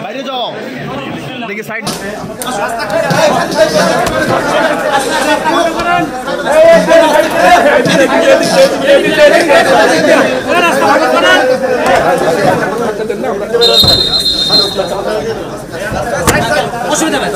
বাইরে যাও দেখি সাইড অসুবিধা নেই।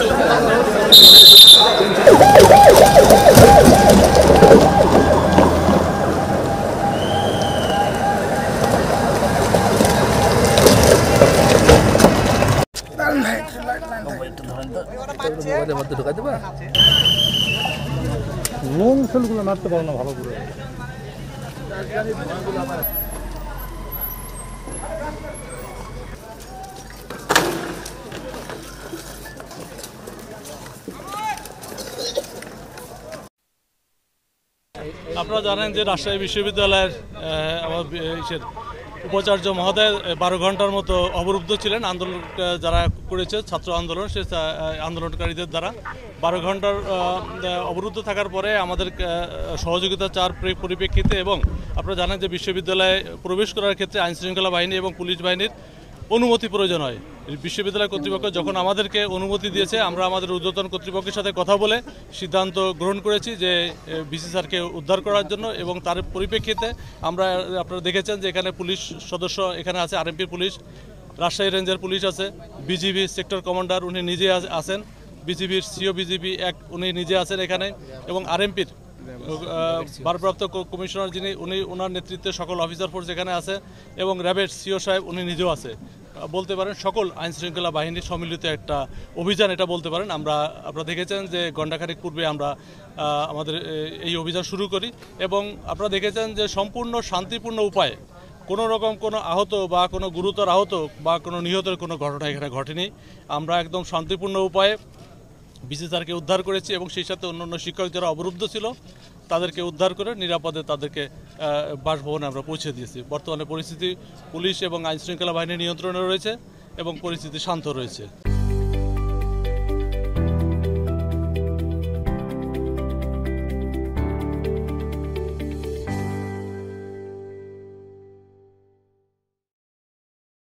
লোন সেলগুলো নাড়তে পারো না ভালো করে। আপনারা জানেন যে রাজশাহী বিশ্ববিদ্যালয়ের উপাচার্য মহোদয় 12 ঘন্টার মতো অবরুদ্ধ ছিলেন। আন্দোলন যারা করেছে ছাত্র আন্দোলন, সে আন্দোলনকারীদের দ্বারা 12 ঘন্টার অবরুদ্ধ থাকার পরে আমাদের সহযোগিতা চার পরিপ্রেক্ষিতে এবং আপনারা জানেন যে বিশ্ববিদ্যালয়ে প্রবেশ করার ক্ষেত্রে আইনশৃঙ্খলা বাহিনী এবং পুলিশ বাহিনীর অনুমতি প্রয়োজন হয়। বিশ্ববিদ্যালয় কর্তৃপক্ষ যখন আমাদেরকে অনুমতি দিয়েছে, আমরা আমাদের ঊর্ধ্বতন কর্তৃপক্ষের সাথে কথা বলে সিদ্ধান্ত গ্রহণ করেছি যে ভিসি স্যারকে উদ্ধার করার জন্য। এবং তার পরিপ্রেক্ষিতে আপনারা দেখেছেন যে এখানে পুলিশ সদস্য এখানে আছে, আরএমপির পুলিশ, রাজশাহী রেঞ্জের পুলিশ আছে, বিজিবি সেক্টর কমান্ডার উনি নিজে আছেন, বিজিবির সিও বিজিবি উনি নিজে আছেন এখানে, এবং আরএমপির ভারপ্রাপ্ত কমিশনার যিনি উনি ওনার নেতৃত্বে সকল অফিসার ফোর্স এখানে আছে, এবং র্যাবের সিও সাহেব উনি নিজেও আছে। বলতে পারেন সকল আইনশৃঙ্খলা বাহিনীর সম্মিলিত একটা অভিযান এটা বলতে পারেন। আপনারা দেখেছেন যে ঘণ্টাখানেক পূর্বে আমরা আমাদের এই অভিযান শুরু করি এবং আপনারা দেখেছেন যে সম্পূর্ণ শান্তিপূর্ণ উপায়ে কোনো রকম কোনো আহত বা কোনো গুরুতর আহত বা কোনো নিহতের কোনো ঘটনা এখানে ঘটেনি। আমরা একদম শান্তিপূর্ণ উপায়ে ভিসি স্যারকে উদ্ধার করেছি এবং সেই সাথে অন্যান্য শিক্ষক যারা অবরুদ্ধ ছিল তাদেরকে উদ্ধার করে নিরাপদে তাদেরকে বাসভবনে আমরা পৌঁছে দিয়েছি। বর্তমানে পরিস্থিতি পুলিশ এবং আইনশৃঙ্খলা বাহিনীর নিয়ন্ত্রণে রয়েছে এবং পরিস্থিতি শান্ত রয়েছে।